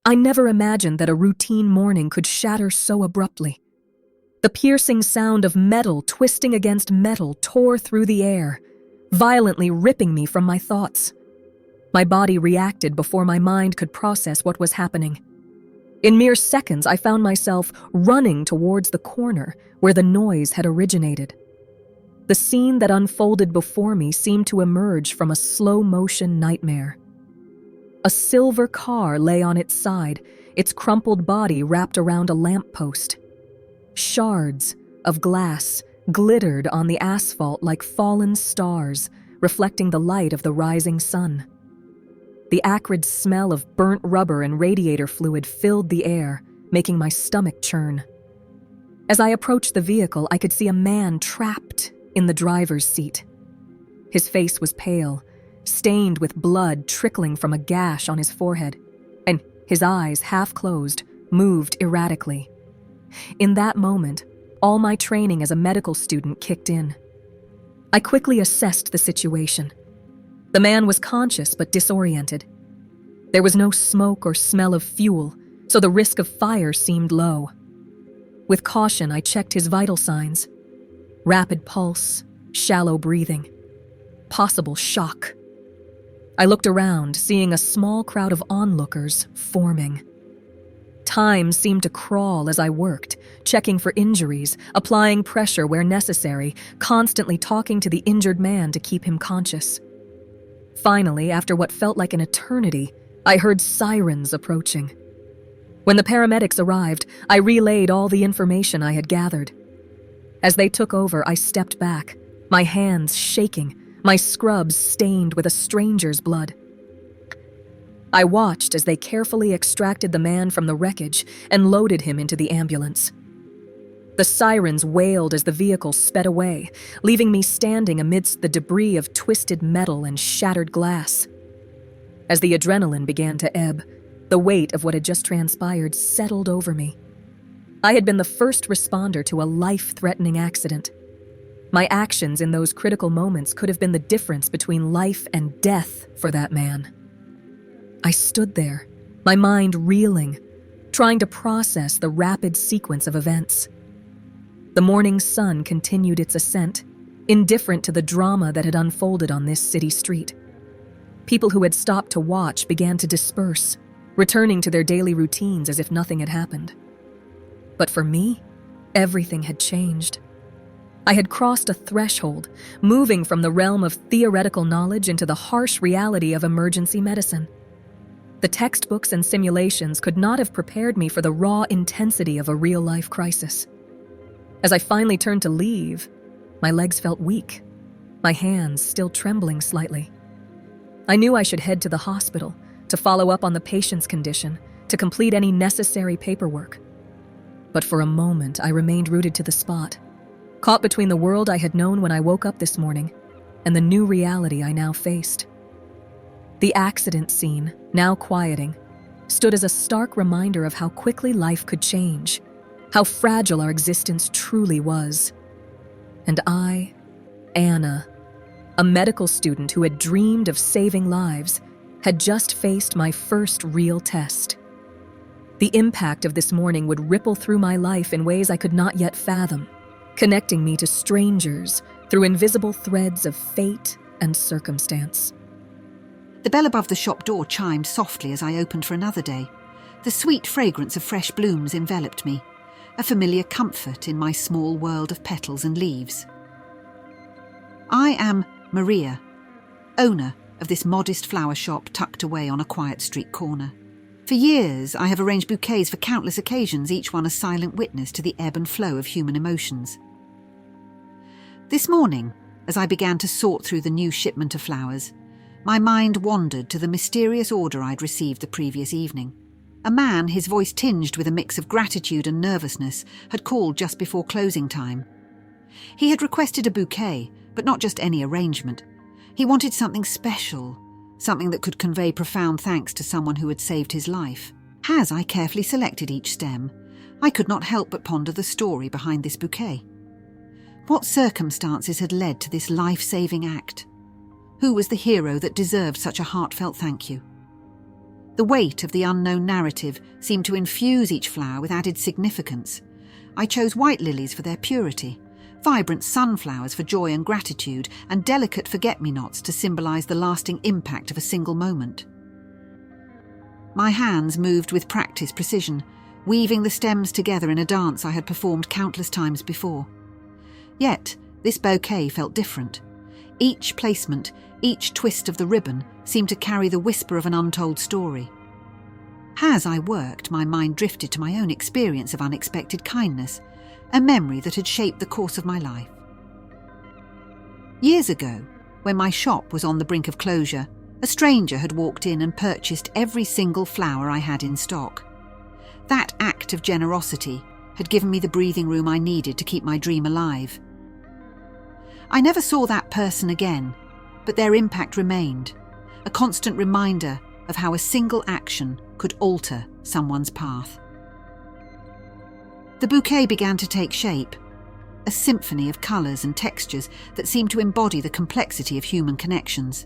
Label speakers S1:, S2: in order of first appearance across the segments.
S1: I never imagined that a routine morning could shatter so abruptly. The piercing sound of metal twisting against metal tore through the air, violently ripping me from my thoughts. My body reacted before my mind could process what was happening. In mere seconds, I found myself running towards the corner where the noise had originated. The scene that unfolded before me seemed to emerge from a slow-motion nightmare. A silver car lay on its side, its crumpled body wrapped around a lamppost. Shards of glass glittered on the asphalt like fallen stars, reflecting the light of the rising sun. The acrid smell of burnt rubber and radiator fluid filled the air, making my stomach churn. As I approached the vehicle, I could see a man trapped in the driver's seat. His face was pale, stained with blood trickling from a gash on his forehead, and his eyes, half closed, moved erratically. In that moment, all my training as a medical student kicked in. I quickly assessed the situation. The man was conscious but disoriented. There was no smoke or smell of fuel, so the risk of fire seemed low. With caution, I checked his vital signs. Rapid pulse, shallow breathing, possible shock. I looked around, seeing a small crowd of onlookers forming. Time seemed to crawl as I worked, checking for injuries, applying pressure where necessary, constantly talking to the injured man to keep him conscious. Finally, after what felt like an eternity, I heard sirens approaching. When the paramedics arrived, I relayed all the information I had gathered. As they took over, I stepped back, my hands shaking, my scrubs stained with a stranger's blood. I watched as they carefully extracted the man from the wreckage and loaded him into the ambulance. The sirens wailed as the vehicle sped away, leaving me standing amidst the debris of twisted metal and shattered glass. As the adrenaline began to ebb, the weight of what had just transpired settled over me. I had been the first responder to a life-threatening accident. My actions in those critical moments could have been the difference between life and death for that man. I stood there, my mind reeling, trying to process the rapid sequence of events. The morning sun continued its ascent, indifferent to the drama that had unfolded on this city street. People who had stopped to watch began to disperse, returning to their daily routines as if nothing had happened. But for me, everything had changed. I had crossed a threshold, moving from the realm of theoretical knowledge into the harsh reality of emergency medicine. The textbooks and simulations could not have prepared me for the raw intensity of a real-life crisis. As I finally turned to leave, my legs felt weak, my hands still trembling slightly. I knew I should head to the hospital to follow up on the patient's condition, to complete any necessary paperwork. But for a moment, I remained rooted to the spot, caught between the world I had known when I woke up this morning and the new reality I now faced. The accident scene, now quieting, stood as a stark reminder of how quickly life could change, how fragile our existence truly was. And I, Anna, a medical student who had dreamed of saving lives, had just faced my first real test. The impact of this morning would ripple through my life in ways I could not yet fathom, connecting me to strangers through invisible threads of fate and circumstance.
S2: The bell above the shop door chimed softly as I opened for another day. The sweet fragrance of fresh blooms enveloped me, a familiar comfort in my small world of petals and leaves. I am Maria, owner of this modest flower shop tucked away on a quiet street corner. For years, I have arranged bouquets for countless occasions, each one a silent witness to the ebb and flow of human emotions. This morning, as I began to sort through the new shipment of flowers, my mind wandered to the mysterious order I'd received the previous evening. A man, his voice tinged with a mix of gratitude and nervousness, had called just before closing time. He had requested a bouquet, but not just any arrangement. He wanted something special, something that could convey profound thanks to someone who had saved his life. As I carefully selected each stem, I could not help but ponder the story behind this bouquet. What circumstances had led to this life-saving act? Who was the hero that deserved such a heartfelt thank you? The weight of the unknown narrative seemed to infuse each flower with added significance. I chose white lilies for their purity, vibrant sunflowers for joy and gratitude, and delicate forget-me-nots to symbolise the lasting impact of a single moment. My hands moved with practiced precision, weaving the stems together in a dance I had performed countless times before. Yet, this bouquet felt different. Each placement, each twist of the ribbon seemed to carry the whisper of an untold story. As I worked, my mind drifted to my own experience of unexpected kindness, a memory that had shaped the course of my life. Years ago, when my shop was on the brink of closure, a stranger had walked in and purchased every single flower I had in stock. That act of generosity had given me the breathing room I needed to keep my dream alive. I never saw that person again, but their impact remained, a constant reminder of how a single action could alter someone's path. The bouquet began to take shape, a symphony of colours and textures that seemed to embody the complexity of human connections.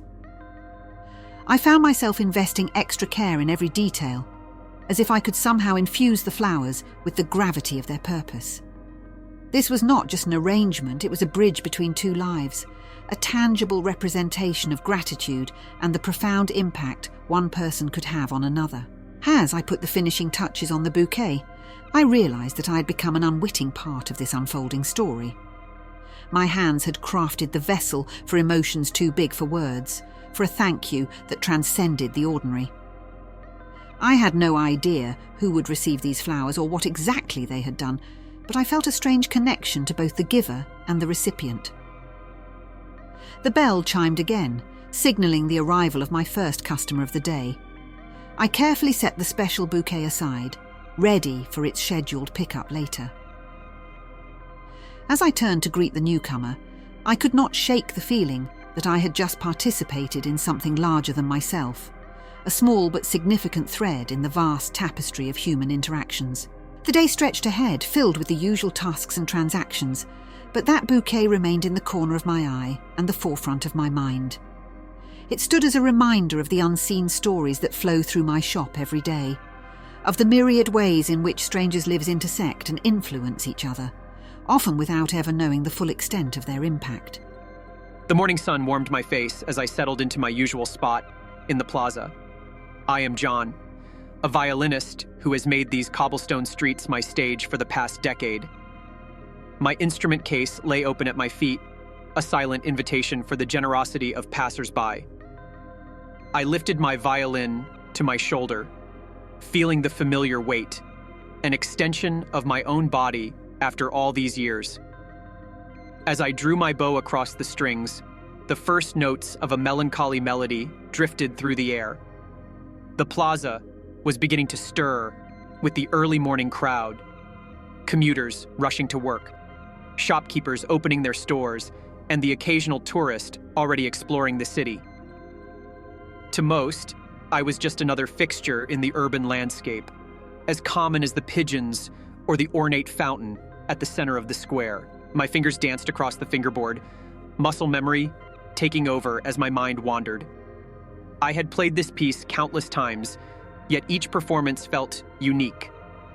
S2: I found myself investing extra care in every detail, as if I could somehow infuse the flowers with the gravity of their purpose. This was not just an arrangement, it was a bridge between two lives, a tangible representation of gratitude and the profound impact one person could have on another. As I put the finishing touches on the bouquet, I realised that I had become an unwitting part of this unfolding story. My hands had crafted the vessel for emotions too big for words, for a thank you that transcended the ordinary. I had no idea who would receive these flowers or what exactly they had done, but I felt a strange connection to both the giver and the recipient. The bell chimed again, signalling the arrival of my first customer of the day. I carefully set the special bouquet aside, ready for its scheduled pickup later. As I turned to greet the newcomer, I could not shake the feeling that I had just participated in something larger than myself, a small but significant thread in the vast tapestry of human interactions. The day stretched ahead, filled with the usual tasks and transactions, but that bouquet remained in the corner of my eye and the forefront of my mind. It stood as a reminder of the unseen stories that flow through my shop every day, of the myriad ways in which strangers' lives intersect and influence each other, often without ever knowing the full extent of their impact.
S3: The morning sun warmed my face as I settled into my usual spot in the plaza. I am John, a violinist who has made these cobblestone streets my stage for the past decade. My instrument case lay open at my feet, a silent invitation for the generosity of passers-by. I lifted my violin to my shoulder, feeling the familiar weight, an extension of my own body after all these years. As I drew my bow across the strings, the first notes of a melancholy melody drifted through the air. The plaza was beginning to stir with the early morning crowd, commuters rushing to work, shopkeepers opening their stores, and the occasional tourist already exploring the city. To most, I was just another fixture in the urban landscape, as common as the pigeons or the ornate fountain at the center of the square. My fingers danced across the fingerboard, muscle memory taking over as my mind wandered. I had played this piece countless times, yet each performance felt unique,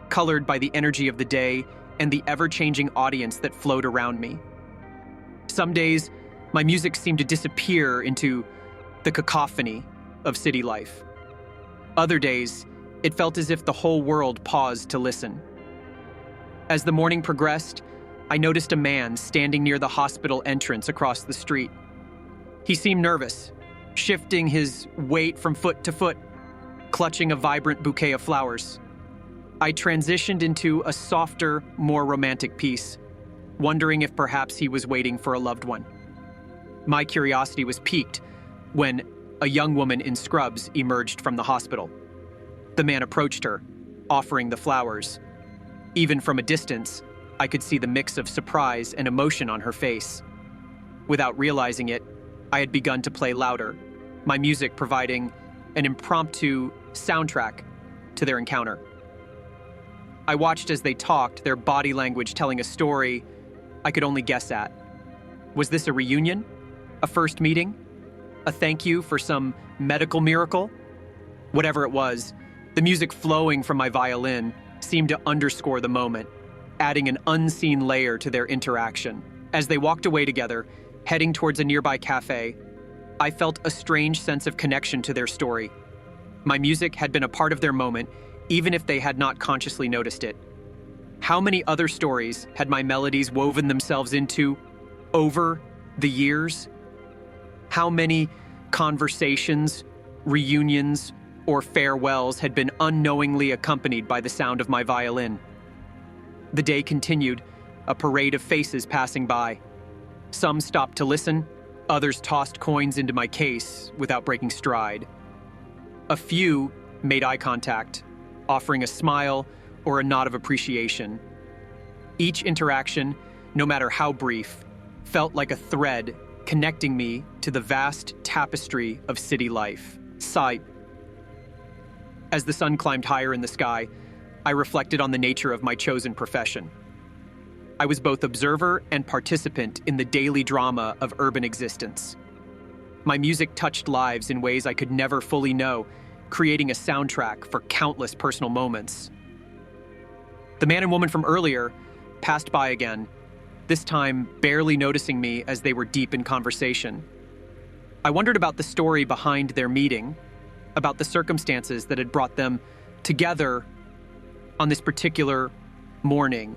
S3: colored by the energy of the day and the ever-changing audience that flowed around me. Some days, my music seemed to disappear into the cacophony of city life. Other days, it felt as if the whole world paused to listen. As the morning progressed, I noticed a man standing near the hospital entrance across the street. He seemed nervous, shifting his weight from foot to foot, clutching a vibrant bouquet of flowers. I transitioned into a softer, more romantic piece, wondering if perhaps he was waiting for a loved one. My curiosity was piqued when a young woman in scrubs emerged from the hospital. The man approached her, offering the flowers. Even from a distance, I could see the mix of surprise and emotion on her face. Without realizing it, I had begun to play louder, my music providing an impromptu soundtrack to their encounter. I watched as they talked, their body language telling a story I could only guess at. Was this a reunion? A first meeting? A thank you for some medical miracle? Whatever it was, the music flowing from my violin seemed to underscore the moment, adding an unseen layer to their interaction. As they walked away together, heading towards a nearby cafe, I felt a strange sense of connection to their story. My music had been a part of their moment, even if they had not consciously noticed it. How many other stories had my melodies woven themselves into over the years? How many conversations, reunions, or farewells had been unknowingly accompanied by the sound of my violin? The day continued, a parade of faces passing by. Some stopped to listen, others tossed coins into my case without breaking stride. A few made eye contact, offering a smile or a nod of appreciation. Each interaction, no matter how brief, felt like a thread connecting me to the vast tapestry of city life. Sigh. As the sun climbed higher in the sky, I reflected on the nature of my chosen profession. I was both observer and participant in the daily drama of urban existence. My music touched lives in ways I could never fully know, creating a soundtrack for countless personal moments. The man and woman from earlier passed by again, this time barely noticing me as they were deep in conversation. I wondered about the story behind their meeting, about the circumstances that had brought them together on this particular morning.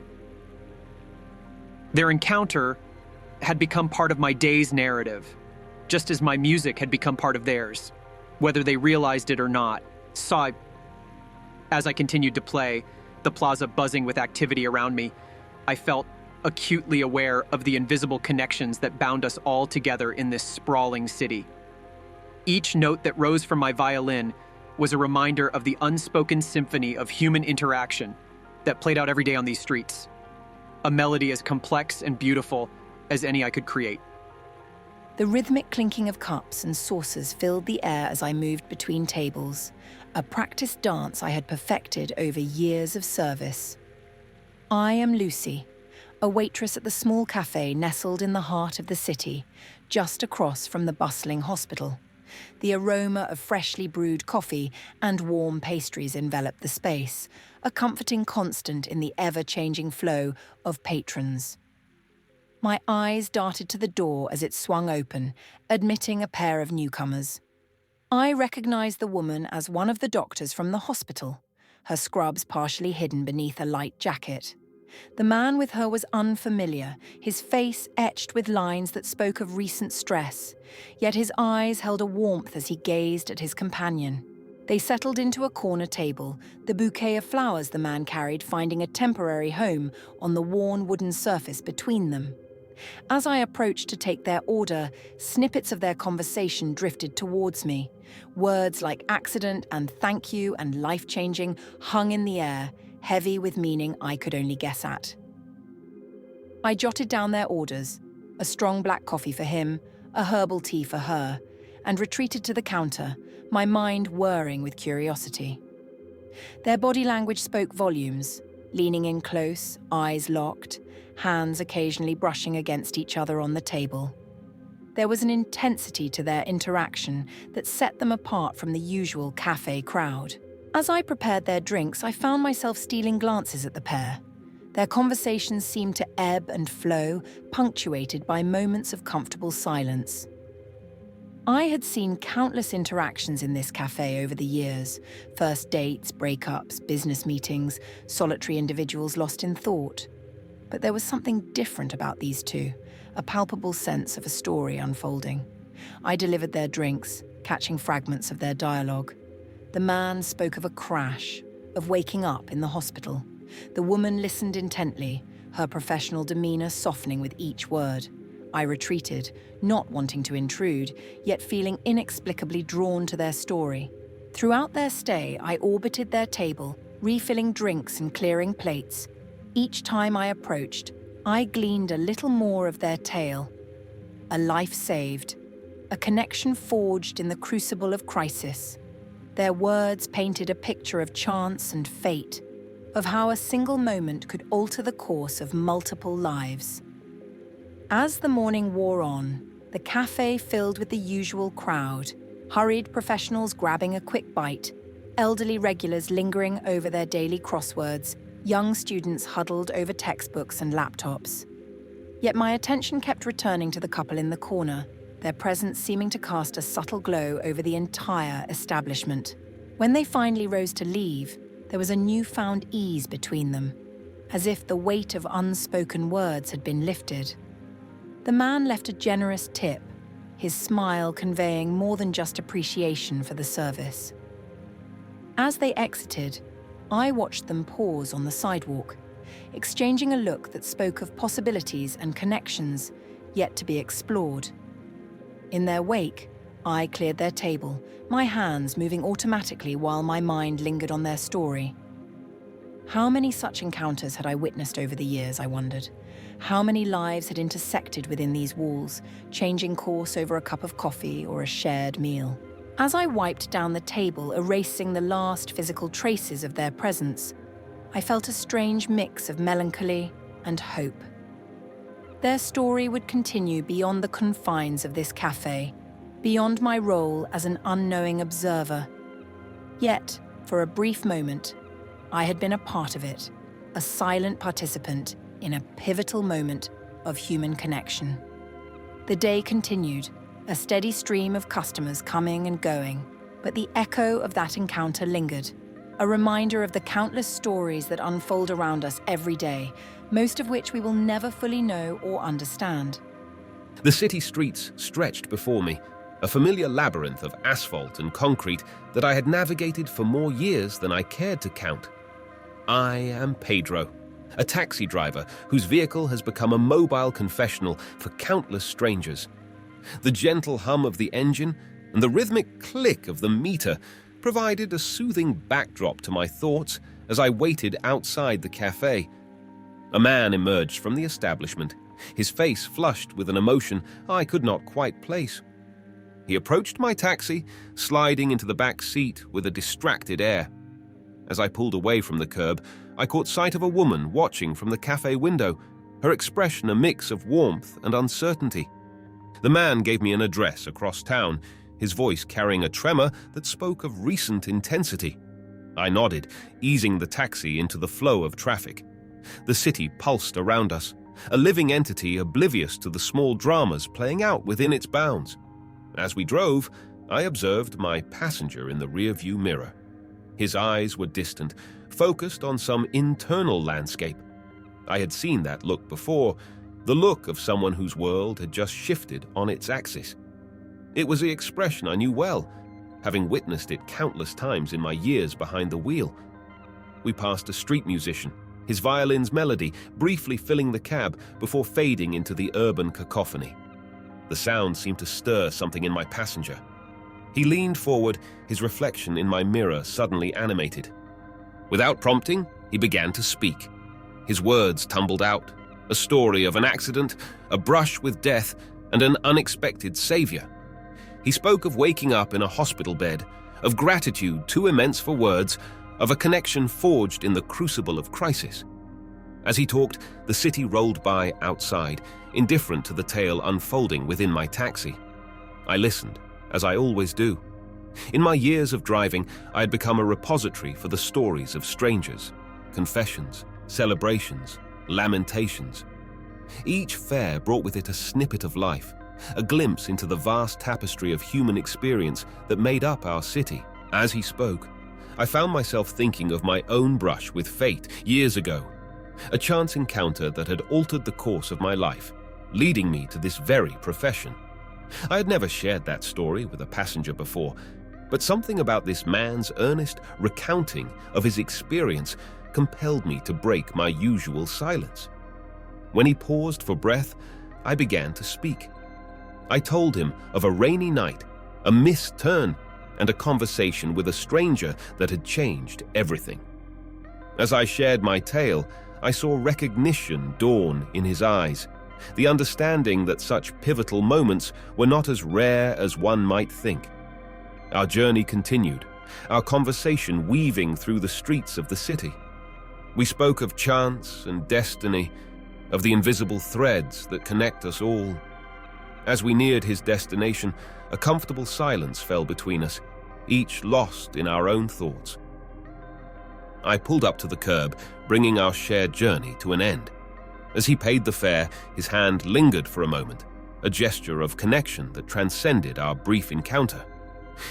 S3: Their encounter had become part of my day's narrative, just as my music had become part of theirs, whether they realized it or not. As I continued to play, the plaza buzzing with activity around me, I felt acutely aware of the invisible connections that bound us all together in this sprawling city. Each note that rose from my violin was a reminder of the unspoken symphony of human interaction that played out every day on these streets. A melody as complex and beautiful as any I could create.
S4: The rhythmic clinking of cups and saucers filled the air as I moved between tables, a practiced dance I had perfected over years of service. I am Lucy, a waitress at the small cafe nestled in the heart of the city, just across from the bustling hospital. The aroma of freshly brewed coffee and warm pastries enveloped the space, a comforting constant in the ever-changing flow of patrons. My eyes darted to the door as it swung open, admitting a pair of newcomers. I recognized the woman as one of the doctors from the hospital, her scrubs partially hidden beneath a light jacket. The man with her was unfamiliar, his face etched with lines that spoke of recent stress, yet his eyes held a warmth as he gazed at his companion. They settled into a corner table, the bouquet of flowers the man carried finding a temporary home on the worn wooden surface between them. As I approached to take their order, snippets of their conversation drifted towards me. Words like accident and thank you and life-changing hung in the air, heavy with meaning I could only guess at. I jotted down their orders, a strong black coffee for him, a herbal tea for her, and retreated to the counter, my mind whirring with curiosity. Their body language spoke volumes, leaning in close, eyes locked, hands occasionally brushing against each other on the table. There was an intensity to their interaction that set them apart from the usual cafe crowd. As I prepared their drinks, I found myself stealing glances at the pair. Their conversations seemed to ebb and flow, punctuated by moments of comfortable silence. I had seen countless interactions in this cafe over the years. First dates, breakups, business meetings, solitary individuals lost in thought. But there was something different about these two, a palpable sense of a story unfolding. I delivered their drinks, catching fragments of their dialogue. The man spoke of a crash, of waking up in the hospital. The woman listened intently, her professional demeanor softening with each word. I retreated, not wanting to intrude, yet feeling inexplicably drawn to their story. Throughout their stay, I orbited their table, refilling drinks and clearing plates. Each time I approached, I gleaned a little more of their tale. A life saved, a connection forged in the crucible of crisis. Their words painted a picture of chance and fate, of how a single moment could alter the course of multiple lives. As the morning wore on, the cafe filled with the usual crowd, hurried professionals grabbing a quick bite, elderly regulars lingering over their daily crosswords, young students huddled over textbooks and laptops. Yet my attention kept returning to the couple in the corner, their presence seeming to cast a subtle glow over the entire establishment. When they finally rose to leave, there was a newfound ease between them, as if the weight of unspoken words had been lifted. The man left a generous tip, his smile conveying more than just appreciation for the service. As they exited, I watched them pause on the sidewalk, exchanging a look that spoke of possibilities and connections yet to be explored. In their wake, I cleared their table, my hands moving automatically while my mind lingered on their story. How many such encounters had I witnessed over the years, I wondered? How many lives had intersected within these walls, changing course over a cup of coffee or a shared meal? As I wiped down the table, erasing the last physical traces of their presence, I felt a strange mix of melancholy and hope. Their story would continue beyond the confines of this cafe, beyond my role as an unknowing observer. Yet, for a brief moment, I had been a part of it, a silent participant in a pivotal moment of human connection. The day continued, a steady stream of customers coming and going, but the echo of that encounter lingered, a reminder of the countless stories that unfold around us every day, most of which we will never fully know or understand.
S5: The city streets stretched before me, a familiar labyrinth of asphalt and concrete that I had navigated for more years than I cared to count. I am Pedro, a taxi driver whose vehicle has become a mobile confessional for countless strangers. The gentle hum of the engine and the rhythmic click of the meter provided a soothing backdrop to my thoughts as I waited outside the cafe. A man emerged from the establishment, his face flushed with an emotion I could not quite place. He approached my taxi, sliding into the back seat with a distracted air. As I pulled away from the curb, I caught sight of a woman watching from the cafe window, her expression a mix of warmth and uncertainty. The man gave me an address across town, his voice carrying a tremor that spoke of recent intensity. I nodded, easing the taxi into the flow of traffic. The city pulsed around us, a living entity oblivious to the small dramas playing out within its bounds. As we drove, I observed my passenger in the rearview mirror. His eyes were distant, focused on some internal landscape. I had seen that look before, the look of someone whose world had just shifted on its axis. It was the expression I knew well, having witnessed it countless times in my years behind the wheel. We passed a street musician, his violin's melody briefly filling the cab before fading into the urban cacophony. The sound seemed to stir something in my passenger. He leaned forward, his reflection in my mirror suddenly animated. Without prompting, he began to speak. His words tumbled out, a story of an accident, a brush with death, and an unexpected savior. He spoke of waking up in a hospital bed, of gratitude too immense for words, of a connection forged in the crucible of crisis. As he talked, the city rolled by outside, indifferent to the tale unfolding within my taxi. I listened, as I always do. In my years of driving, I had become a repository for the stories of strangers, confessions, celebrations, lamentations. Each fare brought with it a snippet of life, a glimpse into the vast tapestry of human experience that made up our city. As he spoke, I found myself thinking of my own brush with fate years ago, a chance encounter that had altered the course of my life, leading me to this very profession. I had never shared that story with a passenger before, but something about this man's earnest recounting of his experience compelled me to break my usual silence. When he paused for breath, I began to speak. I told him of a rainy night, a missed turn, and a conversation with a stranger that had changed everything. As I shared my tale, I saw recognition dawn in his eyes, the understanding that such pivotal moments were not as rare as one might think. Our journey continued, our conversation weaving through the streets of the city. We spoke of chance and destiny, of the invisible threads that connect us all. As we neared his destination, a comfortable silence fell between us, each lost in our own thoughts. I pulled up to the curb, bringing our shared journey to an end. As he paid the fare, his hand lingered for a moment, a gesture of connection that transcended our brief encounter.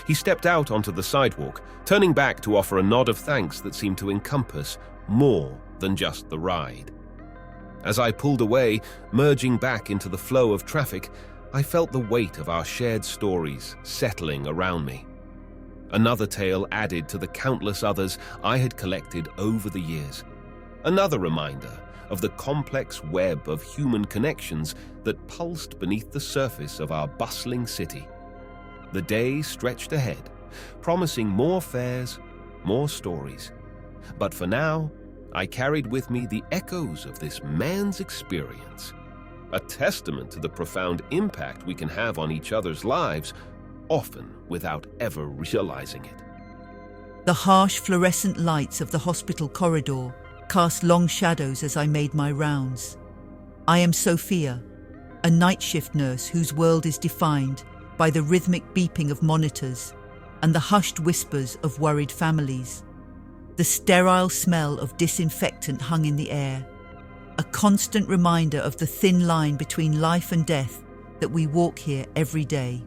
S5: He stepped out onto the sidewalk, turning back to offer a nod of thanks that seemed to encompass more than just the ride. As I pulled away, merging back into the flow of traffic, I felt the weight of our shared stories settling around me. Another tale added to the countless others I had collected over the years. Another reminder of the complex web of human connections that pulsed beneath the surface of our bustling city. The day stretched ahead, promising more fares, more stories. But for now, I carried with me the echoes of this man's experience, a testament to the profound impact we can have on each other's lives, often without ever realizing it.
S6: The harsh fluorescent lights of the hospital corridor cast long shadows as I made my rounds. I am Sophia, a night shift nurse whose world is defined by the rhythmic beeping of monitors and the hushed whispers of worried families. The sterile smell of disinfectant hung in the air, a constant reminder of the thin line between life and death that we walk here every day.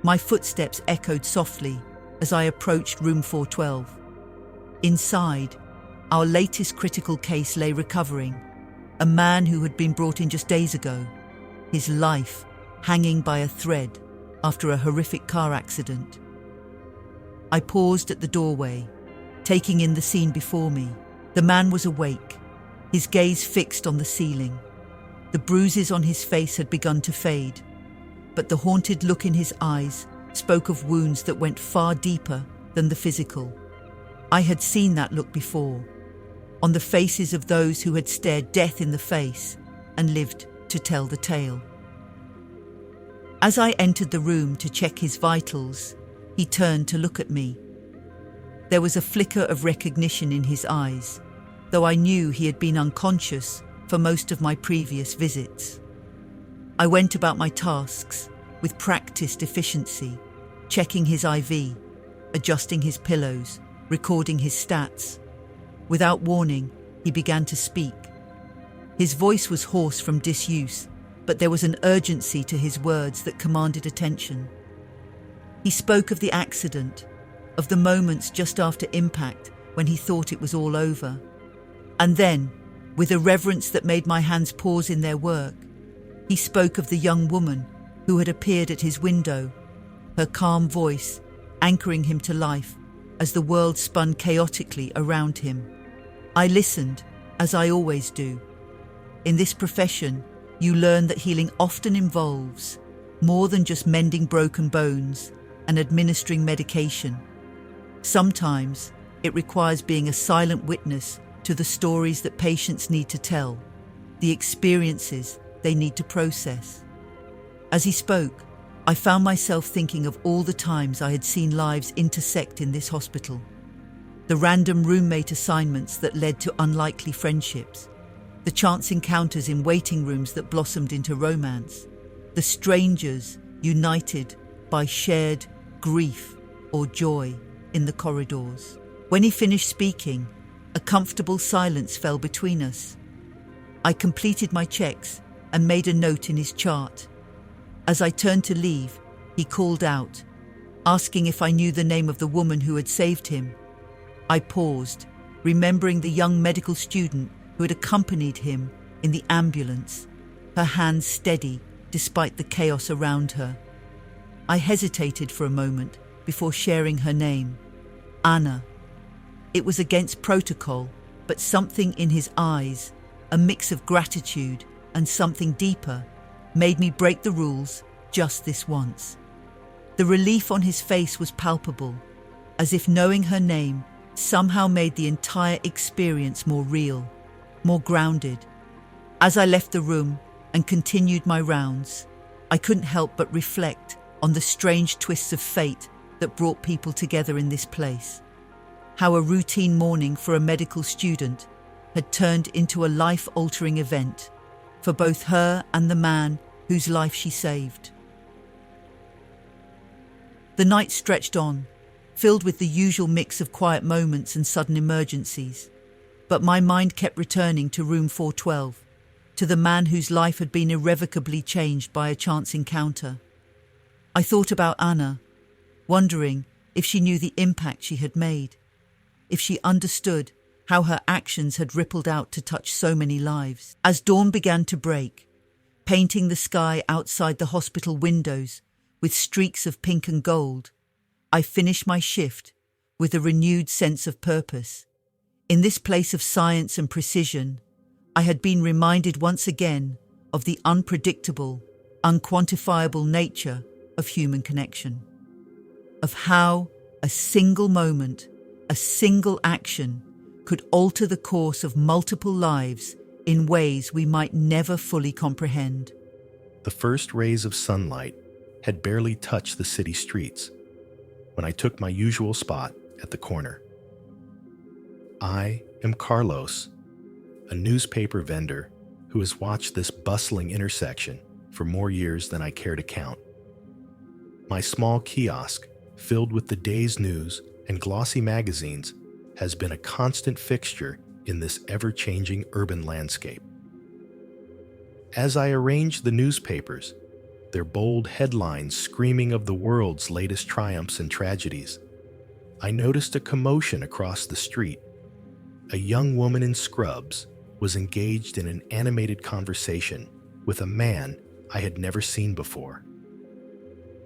S6: My footsteps echoed softly as I approached room 412. Inside, our latest critical case lay recovering, a man who had been brought in just days ago, his life hanging by a thread after a horrific car accident. I paused at the doorway, taking in the scene before me. The man was awake, his gaze fixed on the ceiling. The bruises on his face had begun to fade, but the haunted look in his eyes spoke of wounds that went far deeper than the physical. I had seen that look before, on the faces of those who had stared death in the face and lived to tell the tale. As I entered the room to check his vitals, he turned to look at me. There was a flicker of recognition in his eyes, though I knew he had been unconscious for most of my previous visits. I went about my tasks with practiced efficiency, checking his IV, adjusting his pillows, recording his stats. Without warning, he began to speak. His voice was hoarse from disuse, but there was an urgency to his words that commanded attention. He spoke of the accident, of the moments just after impact when he thought it was all over. And then, with a reverence that made my hands pause in their work, he spoke of the young woman who had appeared at his window, her calm voice anchoring him to life as the world spun chaotically around him. I listened, as I always do. In this profession, you learn that healing often involves more than just mending broken bones and administering medication. Sometimes it requires being a silent witness to the stories that patients need to tell, the experiences they need to process. As he spoke, I found myself thinking of all the times I had seen lives intersect in this hospital. The random roommate assignments that led to unlikely friendships, the chance encounters in waiting rooms that blossomed into romance, the strangers united by shared grief or joy in the corridors. When he finished speaking, a comfortable silence fell between us. I completed my checks and made a note in his chart. As I turned to leave, he called out, asking if I knew the name of the woman who had saved him. I paused, remembering the young medical student who had accompanied him in the ambulance, her hands steady despite the chaos around her. I hesitated for a moment before sharing her name, Anna. It was against protocol, but something in his eyes, a mix of gratitude and something deeper, made me break the rules just this once. The relief on his face was palpable, as if knowing her name somehow made the entire experience more real, more grounded. As I left the room and continued my rounds, I couldn't help but reflect on the strange twists of fate that brought people together in this place. How a routine morning for a medical student had turned into a life-altering event for both her and the man whose life she saved. The night stretched on, filled with the usual mix of quiet moments and sudden emergencies. But my mind kept returning to room 412, to the man whose life had been irrevocably changed by a chance encounter. I thought about Anna, wondering if she knew the impact she had made, if she understood how her actions had rippled out to touch so many lives. As dawn began to break, painting the sky outside the hospital windows with streaks of pink and gold, I finished my shift with a renewed sense of purpose. In this place of science and precision, I had been reminded once again of the unpredictable, unquantifiable nature of human connection, of how a single moment, a single action could alter the course of multiple lives in ways we might never fully comprehend.
S7: The first rays of sunlight had barely touched the city streets when I took my usual spot at the corner. I am Carlos, a newspaper vendor who has watched this bustling intersection for more years than I care to count. My small kiosk, filled with the day's news and glossy magazines, has been a constant fixture in this ever-changing urban landscape. As I arranged the newspapers, their bold headlines screaming of the world's latest triumphs and tragedies, I noticed a commotion across the street. A young woman in scrubs was engaged in an animated conversation with a man I had never seen before.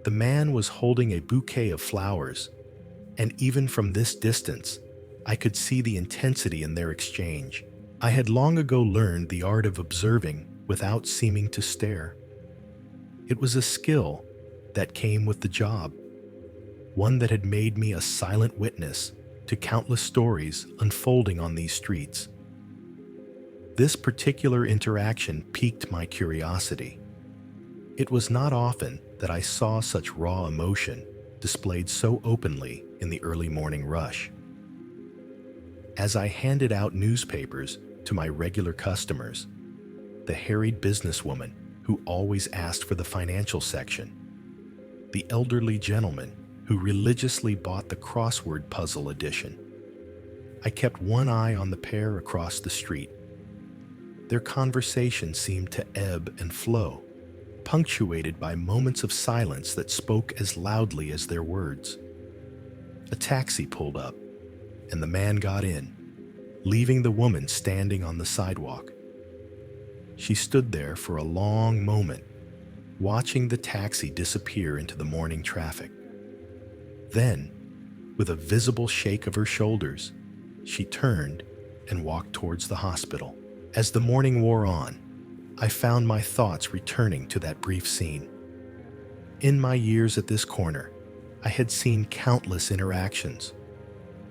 S7: The man was holding a bouquet of flowers, and even from this distance, I could see the intensity in their exchange. I had long ago learned the art of observing without seeming to stare. It was a skill that came with the job, one that had made me a silent witness to countless stories unfolding on these streets. This particular interaction piqued my curiosity. It was not often that I saw such raw emotion displayed so openly in the early morning rush. As I handed out newspapers to my regular customers, the harried businesswoman who always asked for the financial section, the elderly gentleman who religiously bought the crossword puzzle edition, I kept one eye on the pair across the street. Their conversation seemed to ebb and flow, punctuated by moments of silence that spoke as loudly as their words. A taxi pulled up, and the man got in, leaving the woman standing on the sidewalk. She stood there for a long moment, watching the taxi disappear into the morning traffic. Then, with a visible shake of her shoulders, she turned and walked towards the hospital. As the morning wore on, I found my thoughts returning to that brief scene. In my years at this corner, I had seen countless interactions,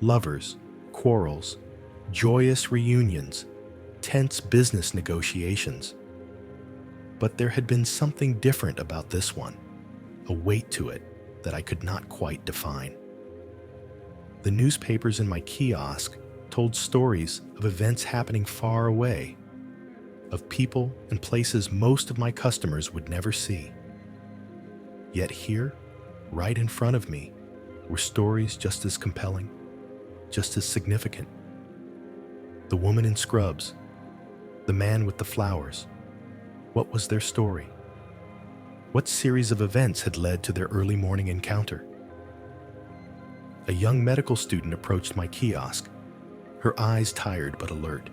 S7: lovers, quarrels, joyous reunions, tense business negotiations. But there had been something different about this one, a weight to it that I could not quite define. The newspapers in my kiosk told stories of events happening far away, of people and places most of my customers would never see. Yet here, right in front of me, were stories just as compelling, just as significant. The woman in scrubs, the man with the flowers. What was their story? What series of events had led to their early morning encounter? A young medical student approached my kiosk, her eyes tired but alert.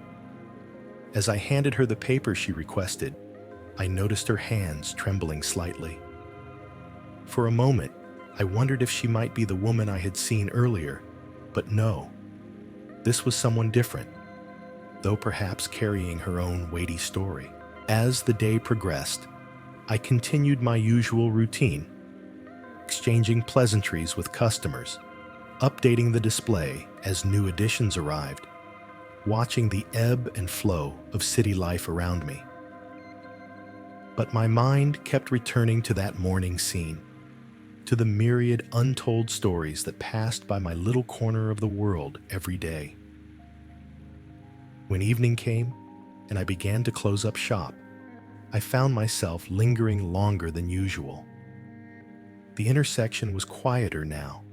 S7: As I handed her the paper she requested, I noticed her hands trembling slightly. For a moment, I wondered if she might be the woman I had seen earlier, but no. This was someone different, though perhaps carrying her own weighty story. As the day progressed, I continued my usual routine, exchanging pleasantries with customers, updating the display as new additions arrived, watching the ebb and flow of city life around me. But my mind kept returning to that morning scene, to the myriad untold stories that passed by my little corner of the world every day. When evening came and I began to close up shop, I found myself lingering longer than usual. The intersection was quieter now,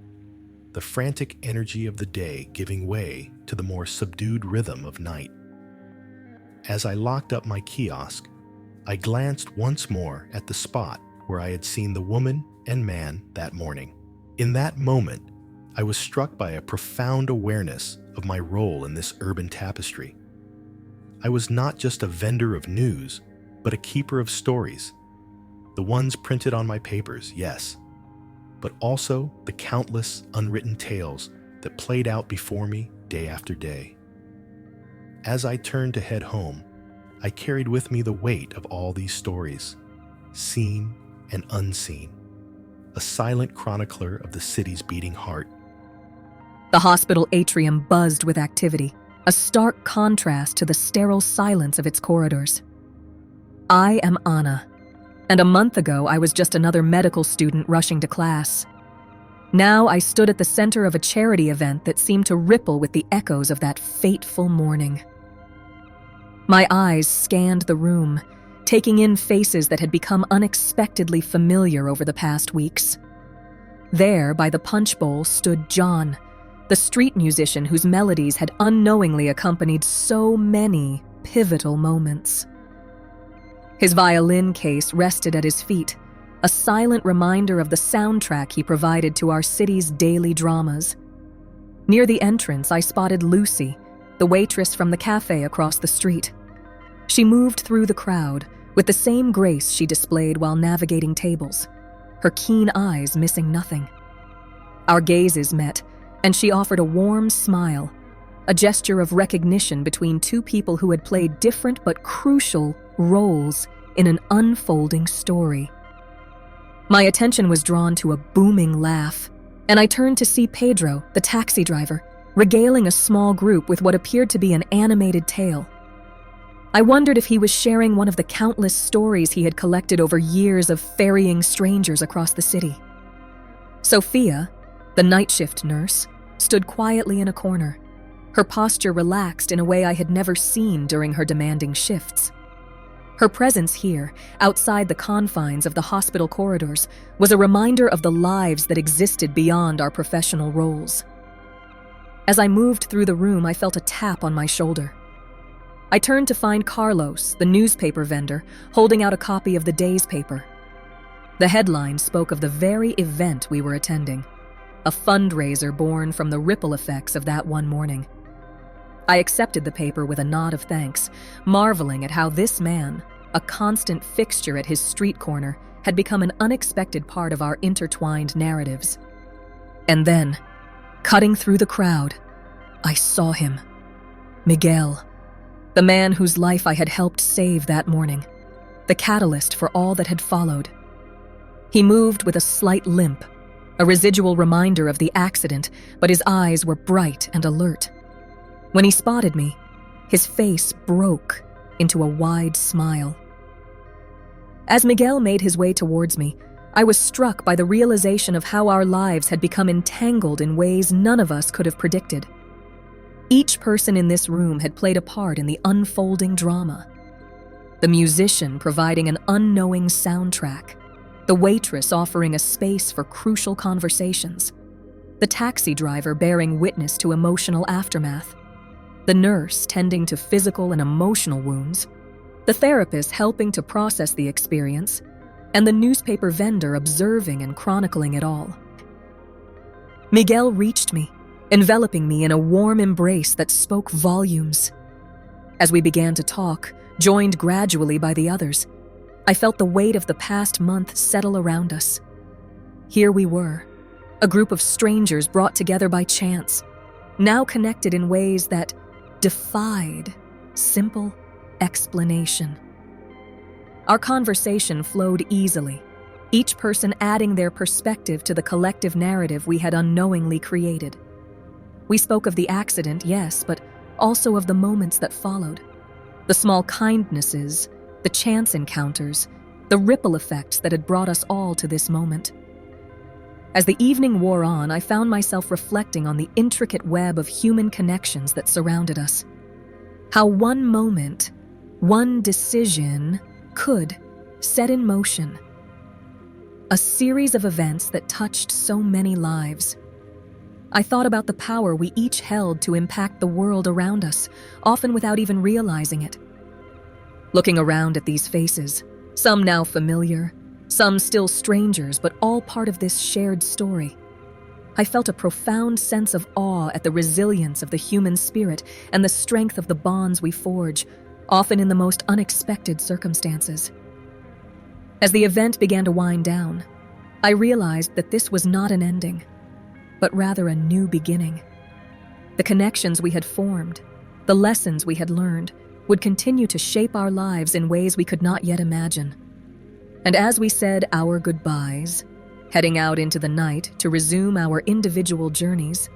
S7: the frantic energy of the day giving way to the more subdued rhythm of night. As I locked up my kiosk, I glanced once more at the spot where I had seen the woman and man that morning. In that moment, I was struck by a profound awareness of my role in this urban tapestry. I was not just a vendor of news, but a keeper of stories. The ones printed on my papers, yes, but also the countless unwritten tales that played out before me day after day. As I turned to head home, I carried with me the weight of all these stories, seen and unseen, a silent chronicler of the city's beating heart.
S1: The hospital atrium buzzed with activity, a stark contrast to the sterile silence of its corridors. I am Anna, and a month ago I was just another medical student rushing to class. Now I stood at the center of a charity event that seemed to ripple with the echoes of that fateful morning. My eyes scanned the room, taking in faces that had become unexpectedly familiar over the past weeks. There, by the punch bowl, stood John, the street musician whose melodies had unknowingly accompanied so many pivotal moments. His violin case rested at his feet, a silent reminder of the soundtrack he provided to our city's daily dramas. Near the entrance, I spotted Lucy, the waitress from the cafe across the street. She moved through the crowd with the same grace she displayed while navigating tables, her keen eyes missing nothing. Our gazes met, and she offered a warm smile, a gesture of recognition between two people who had played different but crucial roles in an unfolding story. My attention was drawn to a booming laugh, and I turned to see Pedro, the taxi driver, regaling a small group with what appeared to be an animated tale. I wondered if he was sharing one of the countless stories he had collected over years of ferrying strangers across the city. Sophia, the night shift nurse, stood quietly in a corner, her posture relaxed in a way I had never seen during her demanding shifts. Her presence here, outside the confines of the hospital corridors, was a reminder of the lives that existed beyond our professional roles. As I moved through the room, I felt a tap on my shoulder. I turned to find Carlos, the newspaper vendor, holding out a copy of the day's paper. The headline spoke of the very event we were attending, a fundraiser born from the ripple effects of that one morning. I accepted the paper with a nod of thanks, marveling at how this man, a constant fixture at his street corner, had become an unexpected part of our intertwined narratives. And then, cutting through the crowd, I saw him. Miguel, the man whose life I had helped save that morning, the catalyst for all that had followed. He moved with a slight limp, a residual reminder of the accident, but his eyes were bright and alert. When he spotted me, his face broke into a wide smile. As Miguel made his way towards me, I was struck by the realization of how our lives had become entangled in ways none of us could have predicted. Each person in this room had played a part in the unfolding drama. The musician providing an unknowing soundtrack, the waitress offering a space for crucial conversations, the taxi driver bearing witness to emotional aftermath, the nurse tending to physical and emotional wounds, the therapist helping to process the experience, and the newspaper vendor observing and chronicling it all. Miguel reached me, enveloping me in a warm embrace that spoke volumes. As we began to talk, joined gradually by the others, I felt the weight of the past month settle around us. Here we were, a group of strangers brought together by chance, now connected in ways that defied simple explanation. Our conversation flowed easily, each person adding their perspective to the collective narrative we had unknowingly created. We spoke of the accident, yes, but also of the moments that followed. The small kindnesses, the chance encounters, the ripple effects that had brought us all to this moment. As the evening wore on, I found myself reflecting on the intricate web of human connections that surrounded us. How one moment, one decision could set in motion a series of events that touched so many lives. I thought about the power we each held to impact the world around us, often without even realizing it. Looking around at these faces, some now familiar, some still strangers, but all part of this shared story, I felt a profound sense of awe at the resilience of the human spirit and the strength of the bonds we forge, often in the most unexpected circumstances. As the event began to wind down, I realized that this was not an ending, but rather a new beginning. The connections we had formed, the lessons we had learned, would continue to shape our lives in ways we could not yet imagine. And as we said our goodbyes, heading out into the night to resume our individual journeys,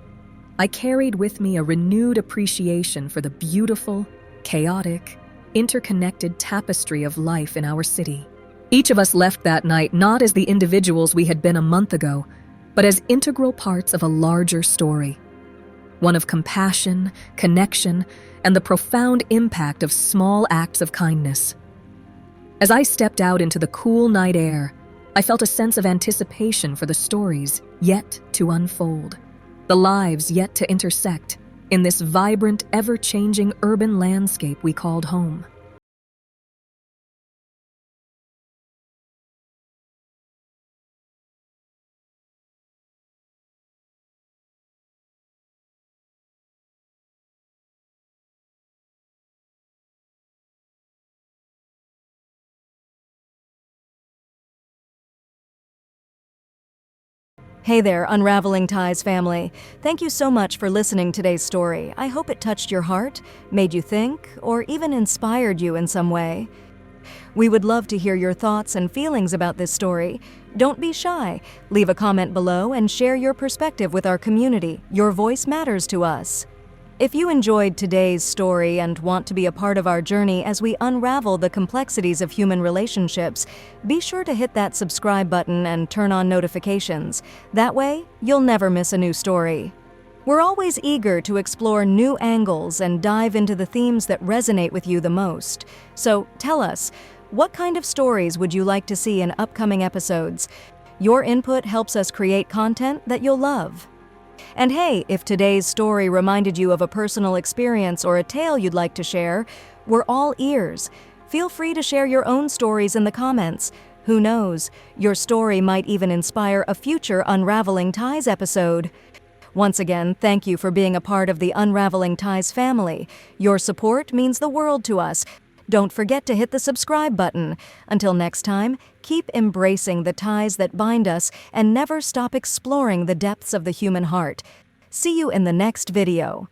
S1: I carried with me a renewed appreciation for the beautiful, chaotic, interconnected tapestry of life in our city. Each of us left that night not as the individuals we had been a month ago, but as integral parts of a larger story, one of compassion, connection, and the profound impact of small acts of kindness. As I stepped out into the cool night air, I felt a sense of anticipation for the stories yet to unfold, the lives yet to intersect in this vibrant, ever-changing urban landscape we called home.
S8: Hey there, Unraveling Ties family. Thank you so much for listening to today's story. I hope it touched your heart, made you think, or even inspired you in some way. We would love to hear your thoughts and feelings about this story. Don't be shy. Leave a comment below and share your perspective with our community. Your voice matters to us. If you enjoyed today's story and want to be a part of our journey as we unravel the complexities of human relationships, be sure to hit that subscribe button and turn on notifications. That way, you'll never miss a new story. We're always eager to explore new angles and dive into the themes that resonate with you the most. So tell us, what kind of stories would you like to see in upcoming episodes? Your input helps us create content that you'll love. And hey, if today's story reminded you of a personal experience or a tale you'd like to share, we're all ears. Feel free to share your own stories in the comments. Who knows, your story might even inspire a future Unraveling Ties episode. Once again, thank you for being a part of the Unraveling Ties family. Your support means the world to us. Don't forget to hit the subscribe button. Until next time, keep embracing the ties that bind us and never stop exploring the depths of the human heart. See you in the next video.